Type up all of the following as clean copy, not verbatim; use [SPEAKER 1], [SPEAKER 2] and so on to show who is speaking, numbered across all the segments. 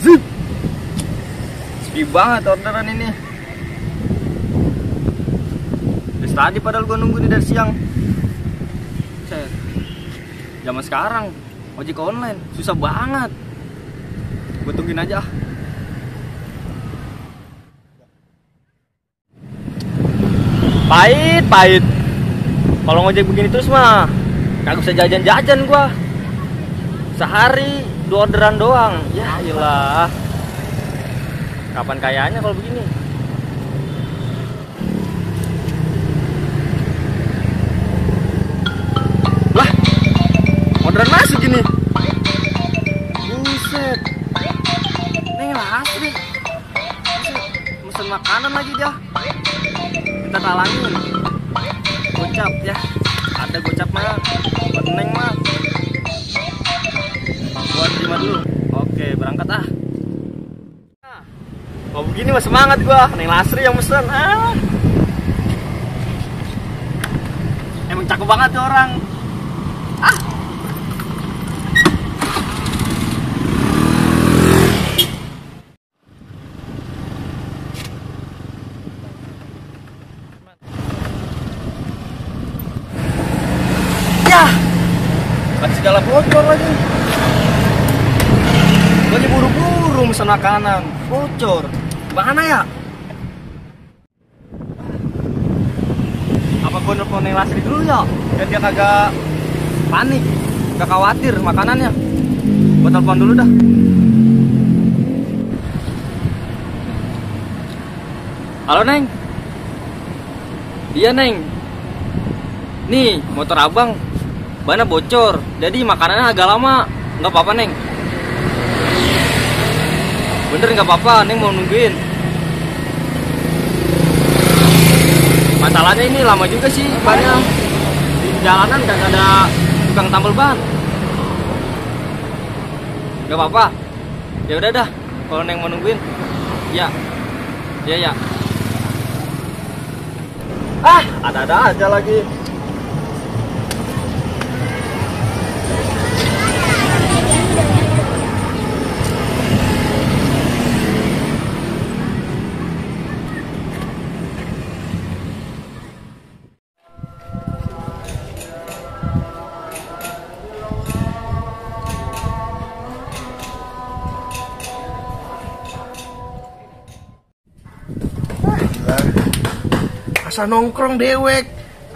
[SPEAKER 1] Zip. Sepi banget orderan ini. Dari tadi padahal gua nunggu nih dari siang. Zaman sekarang ojek online susah banget. Gua tungguin aja. Pahit. Kalau ngojek begini terus mah kagak bisa jajan-jajan gua. Sehari 2 orderan doang. Ya iyalah. Kapan kayanya kalau begini? Lah, orderan masih gini. Buset. Nih lah asli. Mesen makanan lagi dia. Kita talangin. Gocap ya. Ada gocap mah. Buat Neng mah. Buat terima dulu. Oke, berangkat ah. Kalau begini mah semangat gua. Neng Lasri yang mesen. Emang cakep banget tuh orang. Kan segala bocor lagi. Gue buru-buru mesen makanan, bocor. Mana ya? Apa gue nelfon Neng Lasri dulu ya? Biar dia kagak panik, gak khawatir makanannya. Gue telepon dulu dah. Halo Neng. Iya Neng. Nih motor abang bannya bocor, jadi makanannya agak lama. Nggak apa-apa Neng. Bener nggak apa-apa, Neng mau nungguin. Masalahnya ini lama juga sih bannya. Di jalanan kan ada tukang tambal ban. Nggak apa-apa. Ya udah dah, kalau Neng mau nungguin. Ya. Ya. Ada-ada aja lagi.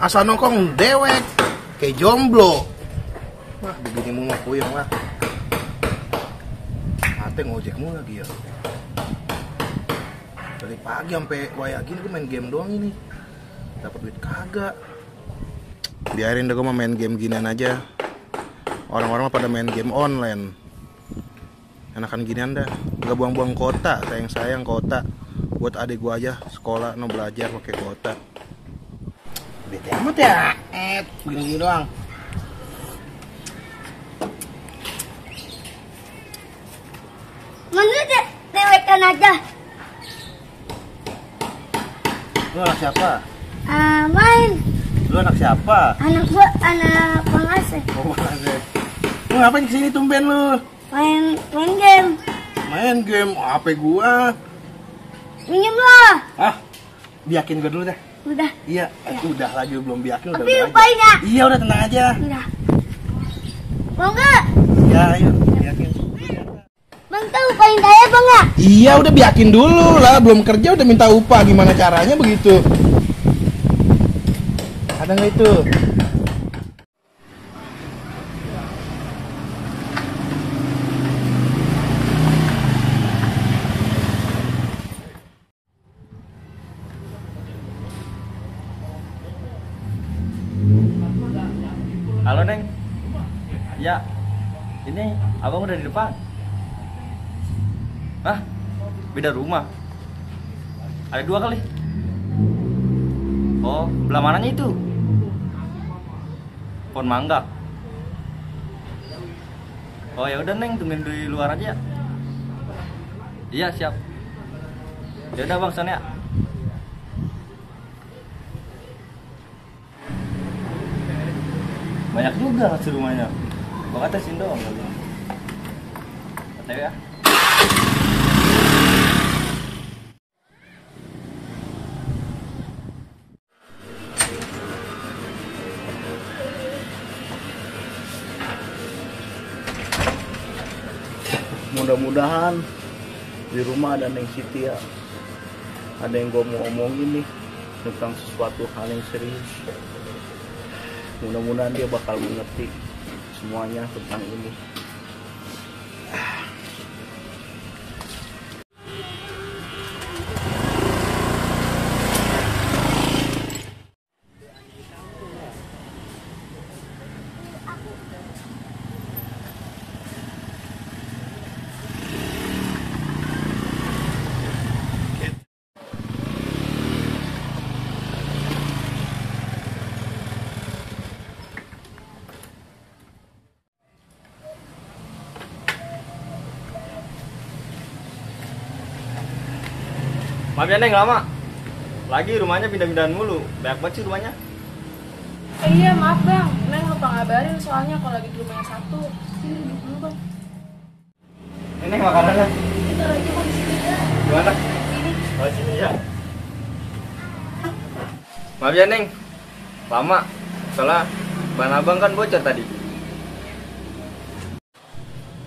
[SPEAKER 2] Asa nongkrong dewek, kayak jomblo. Wah, begini mulu puyeng lah. Ate ngojek mulu lagi ya. Dari pagi sampai waya gini gue main game doang ini. Dapat duit kagak. Biarin deh gue mah main game ginian aja. Orang-orang mah pada main game online. Enakan ginian dah. Gak buang-buang kota, sayang kota. Buat adik gue aja sekolah no belajar pakai kota. Bete amat ya, begini doang.
[SPEAKER 3] Mana dewekan aja.
[SPEAKER 2] Lu anak siapa?
[SPEAKER 3] Main.
[SPEAKER 2] Lu anak siapa?
[SPEAKER 3] Anak gua, anak Bang Ase.
[SPEAKER 2] Oh, Bang Ase. Lu ngapain kesini tumben lu?
[SPEAKER 3] Main game.
[SPEAKER 2] Main game, HP gua.
[SPEAKER 3] Minjem lah.
[SPEAKER 2] Biakin gua dulu deh.
[SPEAKER 3] Udah.
[SPEAKER 2] Iya, udah lagi belum biakin udah.
[SPEAKER 3] Tapi lupain ya.
[SPEAKER 2] Iya, udah tenang aja.
[SPEAKER 3] Udah. Mau nggak?
[SPEAKER 2] Iya, ayo biakin.
[SPEAKER 3] Bang tahu lupain saya bang ya?
[SPEAKER 2] Iya, udah biakin dulu lah. Belum kerja udah minta upah. Gimana caranya begitu? Ada nggak itu?
[SPEAKER 1] Halo Neng. Ya, ini abang udah di depan. Beda rumah. Ada 2 kali. Oh, belah mananya itu? Pohon mangga. Oh ya udah Neng, tungguin di luar aja ya. Iya siap. Ya udah bang, sana ya. Banyak juga nasi rumahnya. Gua kata sini doang kali. OTW ya.
[SPEAKER 4] Mudah-mudahan di rumah ada Neng Siti ya. Ada yang gue mau omongin nih tentang sesuatu hal yang serius. Mudah-mudahan dia bakal mengerti semuanya tentang ini.
[SPEAKER 1] Maaf ya Neng, lama. Lagi rumahnya pindah-pindahan mulu. Banyak banget sih rumahnya.
[SPEAKER 5] Iya maaf bang, Neng lupa ngabarin soalnya kalau lagi di rumah yang satu. Sini duduk dulu bang.
[SPEAKER 1] Ini makanannya.
[SPEAKER 5] Kita lagi bang di sini ya.
[SPEAKER 1] Gimana?
[SPEAKER 5] Sini.
[SPEAKER 1] Oh sini ya. Maaf ya Neng, lama. Soalnya ban abang kan bocor tadi.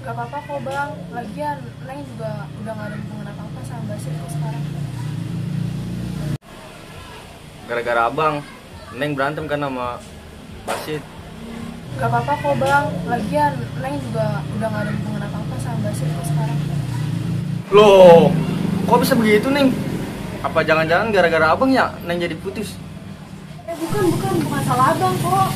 [SPEAKER 5] Gak apa-apa kok bang. Lagian Neng juga udah gak ada hubungan apa-apa sama Basit kok sekarang.
[SPEAKER 1] Gara-gara abang, Neng berantem kan sama Basit.
[SPEAKER 5] Gak apa-apa kok bang. Lagian Neng juga udah gak ada hubungan apa-apa sama Basit kok sekarang.
[SPEAKER 1] Loh, kok bisa begitu Neng? Apa jangan-jangan gara-gara abang ya Neng jadi putus?
[SPEAKER 5] Bukan salah abang kok.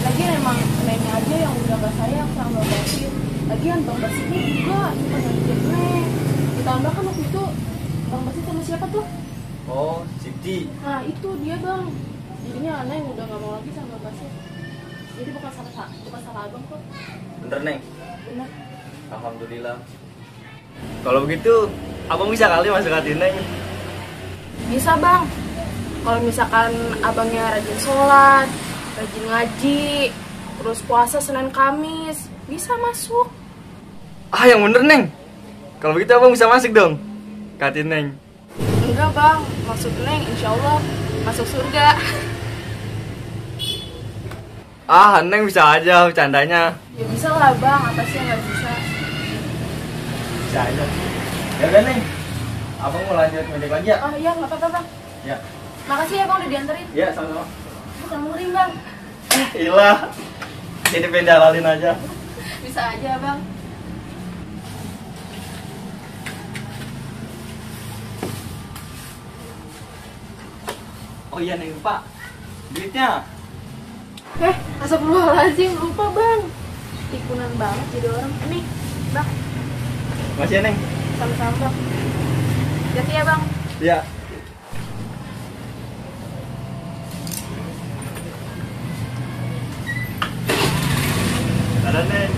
[SPEAKER 5] Lagian emang Nengnya aja yang udah gak sayang sama Bang Basit. Lagian Bang Basitnya juga suka nyakitin Neng. Ditambah kan waktu itu Bang Basit sama siapa tuh?
[SPEAKER 1] Oh, Siti.
[SPEAKER 5] Nah itu dia bang. Jadinya Neng udah gak mau lagi sama Bang Basit. Jadi bukan salah abang kok.
[SPEAKER 1] Bener Neng?
[SPEAKER 5] Bener.
[SPEAKER 1] Alhamdulillah. Kalau begitu, abang bisa kali masuk hati Neng.
[SPEAKER 5] Bisa bang. Kalau misalkan abangnya rajin sholat, rajin ngaji, terus puasa Senin Kamis, bisa masuk.
[SPEAKER 1] Ah, yang bener Neng. Kalau begitu abang bisa masuk dong ke hati Neng.
[SPEAKER 5] Enggak bang, maksud Neng insya Allah masuk surga.
[SPEAKER 1] Ah, Neng bisa aja bercandanya.
[SPEAKER 5] Ya bisa lah bang, apa sih yang gak bisa?
[SPEAKER 1] Bisa aja. Ya udah Neng, abang mau lanjut ngejek lagi ya?
[SPEAKER 5] Oh iya gak apa-apa bang.
[SPEAKER 1] Ya.
[SPEAKER 5] Makasih ya bang udah dianterin.
[SPEAKER 1] Ya, sama-sama.
[SPEAKER 5] Bukan murim bang.
[SPEAKER 1] Ilah. Jadi pengen jalalin aja.
[SPEAKER 5] Bisa aja bang.
[SPEAKER 1] Oh iya Neng, Pak. Duitnya.
[SPEAKER 5] Astagfirullahaladzim, lupa bang. Tikunan banget jadi orang. Nih, bang.
[SPEAKER 1] Masih ya Neng?
[SPEAKER 5] Sama-sama bang. Jadi ya bang.
[SPEAKER 1] Ya. Ada Neng.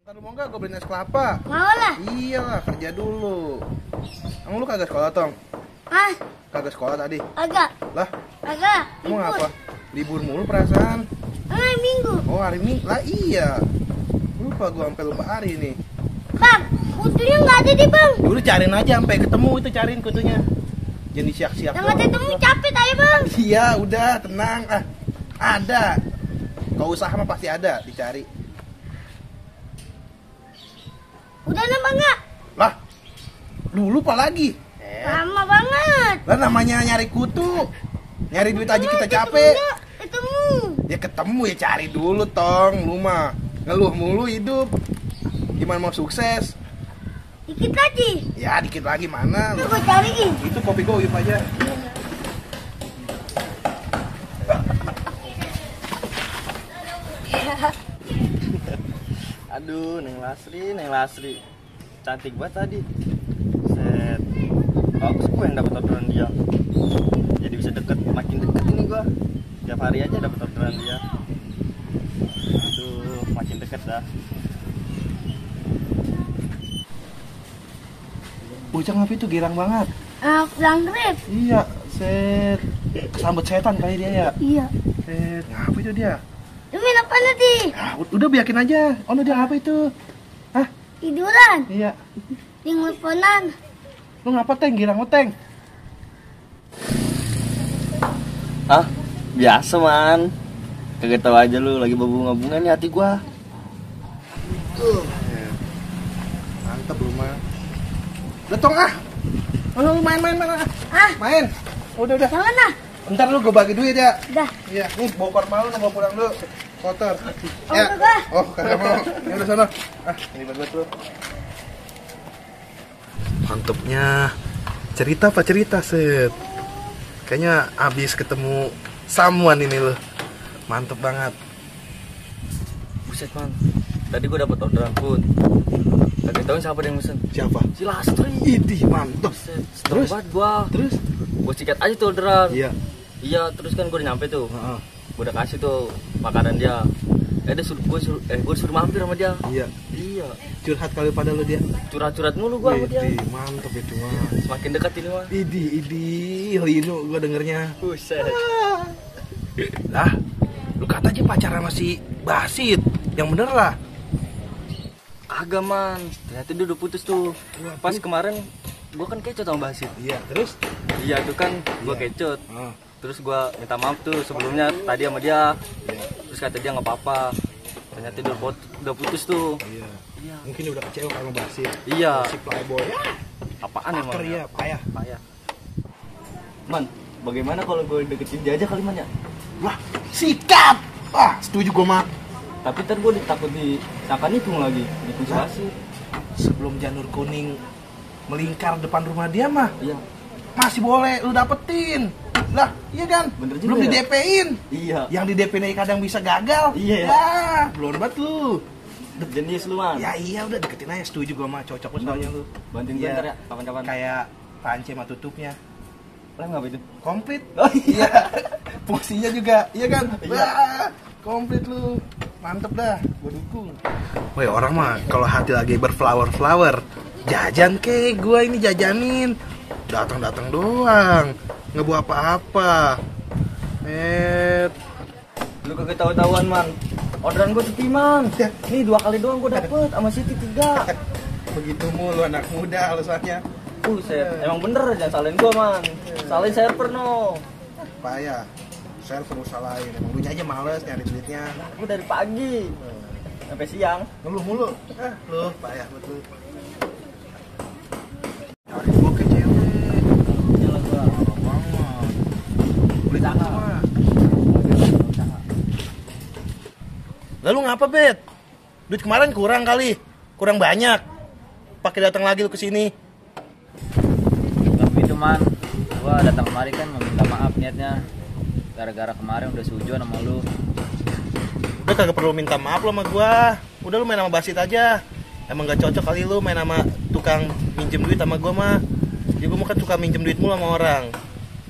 [SPEAKER 2] Ntar lu mau nggak gue beliin es kelapa?
[SPEAKER 3] Mau lah.
[SPEAKER 2] Iyalah, kerja dulu. Emang lu kagak sekolah, Tong?
[SPEAKER 3] Ah,
[SPEAKER 2] Kagak sekolah tadi?
[SPEAKER 3] agak.
[SPEAKER 2] Lah,
[SPEAKER 3] Agak.
[SPEAKER 2] emang apa? Libur mulu perasaan.
[SPEAKER 3] Minggu.
[SPEAKER 2] Oh, hari Minggu. Lah iya. Lupa gue sampai lupa hari ini.
[SPEAKER 3] Bang, kutunya nggak ada di bang.
[SPEAKER 2] Ya udah cariin aja sampai ketemu itu, cariin kutunya. Jangan disiak-siak
[SPEAKER 3] Yang
[SPEAKER 2] doang.
[SPEAKER 3] ada temu capek aja bang.
[SPEAKER 2] Iya, udah tenang. Ah, ada. Kau usaha mah pasti ada, dicari.
[SPEAKER 3] Udah nama nggak?
[SPEAKER 2] Lah, lu lupa lagi.
[SPEAKER 3] Lama banget.
[SPEAKER 2] Lah namanya nyari kutu. Nyari duit aja kita capek.
[SPEAKER 3] Ketemu.
[SPEAKER 2] Ya ketemu ya cari dulu, Tong. Lu mah ngeluh mulu hidup. Gimana mau sukses?
[SPEAKER 3] Dikit lagi.
[SPEAKER 2] Ya dikit lagi mana?
[SPEAKER 3] Itu gue cariin.
[SPEAKER 2] Itu kopi gue uyup aja.
[SPEAKER 1] Aduh, Neng Lasri. Cantik banget tadi. Set. Bagus gue yang dapat orderan dia. Jadi bisa makin deket ini gue. Tiap hari aja dapat orderan dia. Aduh, makin deket dah.
[SPEAKER 2] Bocah ngapain tuh girang banget.
[SPEAKER 3] Pulang grab.
[SPEAKER 2] Iya, set. Sambut setan kali dia ya.
[SPEAKER 3] Iya.
[SPEAKER 2] Set, ngapain itu dia?
[SPEAKER 3] Demi apa nanti?
[SPEAKER 2] Ah, udah biakin aja. Oh, dia apa itu? Hah?
[SPEAKER 3] Tiduran.
[SPEAKER 2] Iya.
[SPEAKER 3] Di teleponan.
[SPEAKER 2] Lu ngapa, Teng? Girang lu, Teng?
[SPEAKER 1] Ah, biasa man. Kagak tahu aja lu lagi berbunga-bunga nih hati gua.
[SPEAKER 2] Mantep lu mah. Datang ah. Lu main ah. Main. Udah.
[SPEAKER 3] Jangan lah.
[SPEAKER 2] Ntar lu gue bagi duit ya.
[SPEAKER 3] Udah.
[SPEAKER 2] Iya, nih bokor malu nih, bawa pulang dulu. Kotor.
[SPEAKER 3] Oh, enggak.
[SPEAKER 2] Oh, kagak mau. Ya udah sana. Ini buat lu. Mantepnya. Cerita apa cerita, Set? Kayaknya abis ketemu someone ini lo. Mantep banget.
[SPEAKER 1] Buset man, tadi gua dapat orderan pun. Kagak tahu siapa yang mesen.
[SPEAKER 2] Siapa?
[SPEAKER 1] Si Lastri.
[SPEAKER 2] Idih, mantep.
[SPEAKER 1] Buset,
[SPEAKER 2] Terus?
[SPEAKER 1] banget gua.
[SPEAKER 2] Terus?
[SPEAKER 1] Gua sikat aja tuh orderan.
[SPEAKER 2] Iya.
[SPEAKER 1] Iya, terus kan gua udah nyampe tuh.
[SPEAKER 2] Heeh.
[SPEAKER 1] Gua udah kasih tuh makanan dia. Dia gua suruh mampir sama dia.
[SPEAKER 2] Iya.
[SPEAKER 1] Iya.
[SPEAKER 2] Curhat kali pada lu dia.
[SPEAKER 1] Curhat-curhat mulu gua sama dia.
[SPEAKER 2] Idih, mantep itu mah.
[SPEAKER 1] Semakin dekat ini mah.
[SPEAKER 2] Idih, Lino gua dengernya.
[SPEAKER 1] Buset.
[SPEAKER 2] Lah, lu kata aja pacaran masih Basit. Yang bener lah.
[SPEAKER 1] Kagak man, ternyata dia udah putus tuh. Pas kemarin gua kan kecut sama Basit.
[SPEAKER 2] Iya, terus?
[SPEAKER 1] Iya tuh kan gua
[SPEAKER 2] Iya.
[SPEAKER 1] kecut.
[SPEAKER 2] Ah.
[SPEAKER 1] Terus gua minta maaf tuh sebelumnya tadi sama dia. Terus kata dia nggak apa-apa. Ternyata dia udah putus tuh.
[SPEAKER 2] Iya.
[SPEAKER 1] Iya.
[SPEAKER 2] Mungkin dia udah kecewa sama Basit.
[SPEAKER 1] Iya.
[SPEAKER 2] Si playboy.
[SPEAKER 1] Apaan emang?
[SPEAKER 2] Hacker ya, payah.
[SPEAKER 1] Payah. Man, bagaimana kalau gue deketin dia aja kali man ya?
[SPEAKER 2] Wah, sikat. Ah, setuju gua mah.
[SPEAKER 1] Tapi ntar gue takut disangka nikung lagi, nikung si Basit.
[SPEAKER 2] Sebelum janur kuning melingkar depan rumah dia mah
[SPEAKER 1] Iya.
[SPEAKER 2] masih boleh lu dapetin. Lah, iya kan?
[SPEAKER 1] Bener juga
[SPEAKER 2] Belum
[SPEAKER 1] ya?
[SPEAKER 2] di DP-in.
[SPEAKER 1] Iya.
[SPEAKER 2] Yang di DP-in kadang bisa gagal.
[SPEAKER 1] Iya ya.
[SPEAKER 2] Ya, belum banget lu.
[SPEAKER 1] Jenius lu man.
[SPEAKER 2] Ya iya udah deketin aja, setuju gua mah, cocok lu soalnya lu.
[SPEAKER 1] Bantuin gue
[SPEAKER 2] Iya.
[SPEAKER 1] ntar ya, kapan-kapan.
[SPEAKER 2] Kayak panci sama tutupnya.
[SPEAKER 1] Lem ngapa itu?
[SPEAKER 2] Komplit.
[SPEAKER 1] Oh iya.
[SPEAKER 2] Fungsinya juga, iya kan?
[SPEAKER 1] Iya.
[SPEAKER 2] Wah, komplit lu. Mantep dah, gua dukung. Woi, orang mah kalau hati lagi berflower-flower, jajan ke gua ini jajanin. Datang-datang doang, nggak bawa apa-apa.
[SPEAKER 1] Lu kagak tahu-tahuan man. Orderan gue sepi man.
[SPEAKER 2] Ya.
[SPEAKER 1] Nih 2 kali doang gue dapet sama Siti 3.
[SPEAKER 2] Begitu mulu anak muda alasannya.
[SPEAKER 1] Buset, emang bener jangan salahin gue man. Salahin server no.
[SPEAKER 2] Payah. Saya perlu salahin, emang lu aja males nyari duitnya.
[SPEAKER 1] Gue dari pagi sampai siang.
[SPEAKER 2] Ngeluh mulu. Lu payah betul. Cari gua ke cewek.
[SPEAKER 1] Jalan gue.
[SPEAKER 2] Banget. Beli apa? Lalu ngapa, Bet? Duit kemarin kurang kali. Kurang banyak. Pakai datang lagi lu ke sini.
[SPEAKER 6] Gak begitu man, gua datang kemari kan meminta maaf niatnya gara-gara kemarin udah seujuan sama lu.
[SPEAKER 2] Udah kagak perlu minta maaf lo sama gua. Udah lu main sama Basit aja. Emang gak cocok kali lu main sama tukang minjem duit sama gua mah. Ya gua mah kan suka minjem duit mulu sama orang.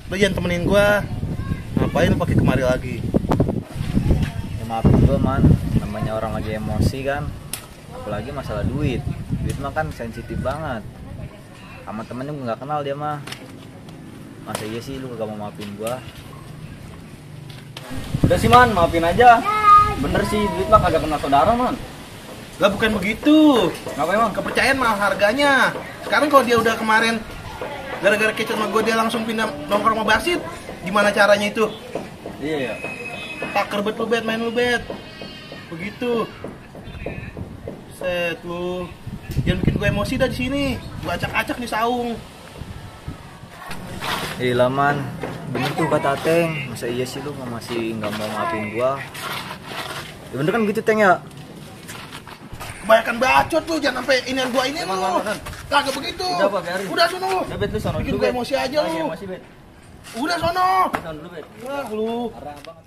[SPEAKER 2] Lu jangan temenin gua. Ngapain lu pakai kemari lagi?
[SPEAKER 6] Ya maafin gua man, namanya orang lagi emosi kan. Apalagi masalah duit. Duit mah kan sensitif banget. Sama temennya gua gak kenal dia mah. Masa iya sih lu gak mau maafin gua?
[SPEAKER 1] Udah sih man, maafin aja. Bener sih duit mah kagak kenal saudara man.
[SPEAKER 2] Lah bukan begitu.
[SPEAKER 1] Ngapa emang?
[SPEAKER 2] Kepercayaan mahal harganya. Sekarang kalau dia udah kemarin gara-gara kecut sama gue dia langsung pindah nongkrong sama Basit, gimana caranya itu?
[SPEAKER 1] Iya ya.
[SPEAKER 2] Taker bet lu Bet, main lu Bet. Begitu. Set lu. Jangan bikin gue emosi dah di sini. Gue acak-acak di saung.
[SPEAKER 6] Iya man, bener tuh kata Teng. Masa iya sih lu masih gak mau maafin gua? Ya bener kan gitu Teng ya?
[SPEAKER 2] Kebanyakan bacot lu, jangan sampai inian gua ini
[SPEAKER 1] Emang,
[SPEAKER 2] lu.
[SPEAKER 1] Man.
[SPEAKER 2] Kagak begitu.
[SPEAKER 1] Udah, Pak, biarin.
[SPEAKER 2] Udah sono lu.
[SPEAKER 1] Udah Bet lu sono
[SPEAKER 2] Bikin
[SPEAKER 1] dulu
[SPEAKER 2] gue
[SPEAKER 1] Bet.
[SPEAKER 2] emosi aja
[SPEAKER 1] Lagi
[SPEAKER 2] lu.
[SPEAKER 1] emosi Bet.
[SPEAKER 2] Udah sono.
[SPEAKER 1] Sono dulu Bet.
[SPEAKER 2] Wah lu.
[SPEAKER 1] Parah banget.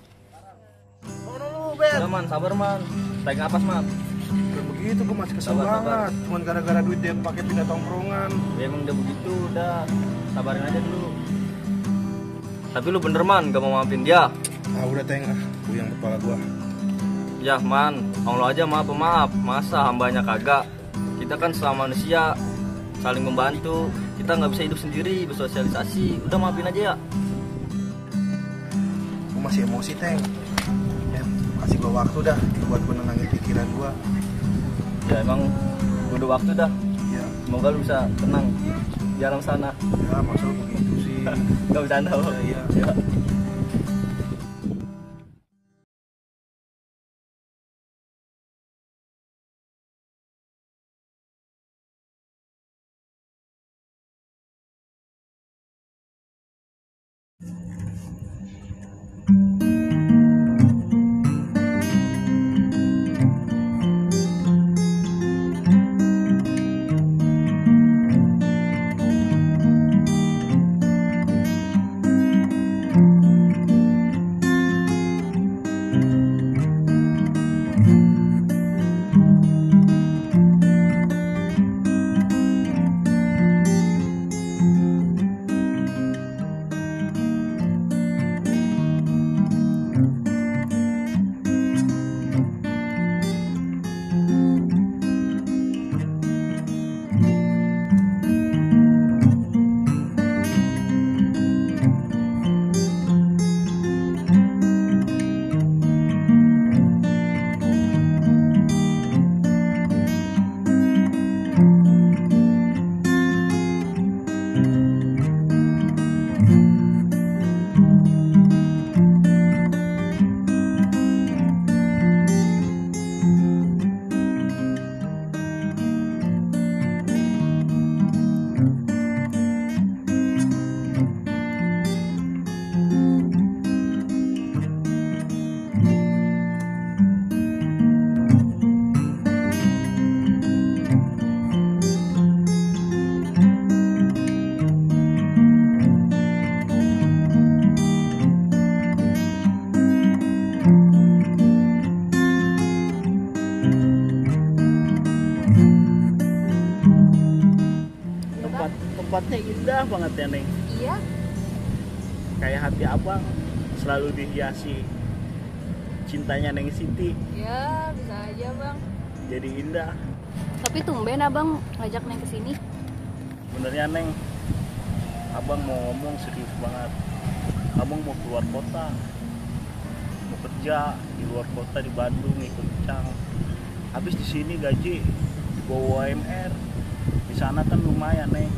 [SPEAKER 2] Sono lu Bet.
[SPEAKER 1] Udah man, sabar man. Tarik napas man.
[SPEAKER 2] Bukan begitu, gue masih kesel
[SPEAKER 1] Sabar,
[SPEAKER 2] banget.
[SPEAKER 1] sabar.
[SPEAKER 2] Cuman gara-gara duit dia pakai pindah tongkrongan.
[SPEAKER 1] Ya emang udah begitu, udah. Sabarin aja dulu. Tapi lu bener man, gak mau maafin dia.
[SPEAKER 2] Ah udah Teng, gue yang kepala gua.
[SPEAKER 1] Ya man, Allah aja maaf pemaaf. Masa hambanya kagak. Kita kan selama manusia saling membantu. Kita nggak bisa hidup sendiri, bersosialisasi. Udah maafin aja ya.
[SPEAKER 2] Gue masih emosi Teng. Ya, kasih gua waktu dah buat gue nenangin pikiran gua.
[SPEAKER 1] Ya emang udah waktu dah.
[SPEAKER 2] Ya,
[SPEAKER 1] Semoga lu bisa tenang di alam sana.
[SPEAKER 2] ya maksud begitu sih.
[SPEAKER 1] Gak bercanda.
[SPEAKER 2] Iya.
[SPEAKER 1] Ya.
[SPEAKER 4] tempatnya indah banget ya Neng.
[SPEAKER 5] Iya.
[SPEAKER 4] Kayak hati abang selalu dihiasi cintanya Neng Siti.
[SPEAKER 5] Ya bisa aja bang.
[SPEAKER 4] Jadi indah.
[SPEAKER 5] Tapi tumben abang ngajak Neng kesini.
[SPEAKER 4] Benernya Neng, abang mau ngomong serius banget. Abang mau keluar kota, mau kerja di luar kota di Bandung ikut Cang. Habis di sini gaji di bawah UMR. Di sana kan lumayan Neng,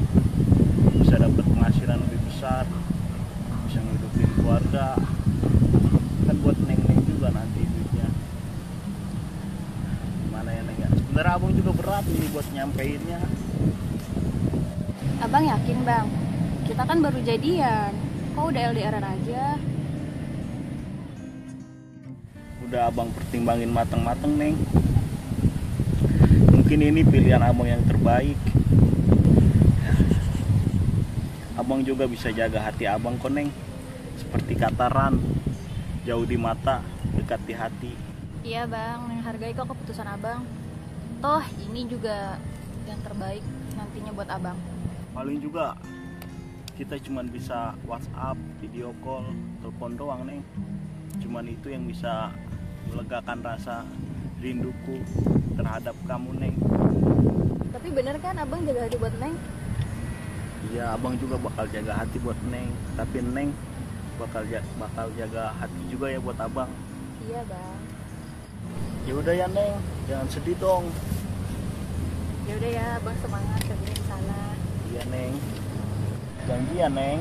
[SPEAKER 4] bisa dapat penghasilan lebih besar, bisa ngidupin keluarga. Kan buat Neng juga nanti duitnya. Gimana ya Neng ya? Sebenarnya abang juga berat nih buat nyampeinnya.
[SPEAKER 5] Abang yakin bang? Kita kan baru jadian. Kok udah LDRan aja?
[SPEAKER 4] Udah abang pertimbangin mateng-mateng Neng. Mungkin ini pilihan abang yang terbaik. Abang juga bisa jaga hati abang kok Neng. Seperti kata Ran, jauh di mata, dekat di hati.
[SPEAKER 5] Iya bang, Neng hargai kok keputusan abang. Toh ini juga yang terbaik nantinya buat abang.
[SPEAKER 4] Paling juga kita cuman bisa WhatsApp, video call, telepon doang Neng. Cuman itu yang bisa melegakan rasa rinduku terhadap kamu Neng.
[SPEAKER 5] Tapi bener kan abang jaga hati buat Neng?
[SPEAKER 4] Iya, abang juga bakal jaga hati buat Neng. Tapi Neng bakal jaga hati juga ya buat abang.
[SPEAKER 5] Iya bang.
[SPEAKER 4] Ya udah ya Neng, jangan sedih dong.
[SPEAKER 5] Ya udah ya abang semangat kerja di sana.
[SPEAKER 4] Iya Neng, janji ya Neng.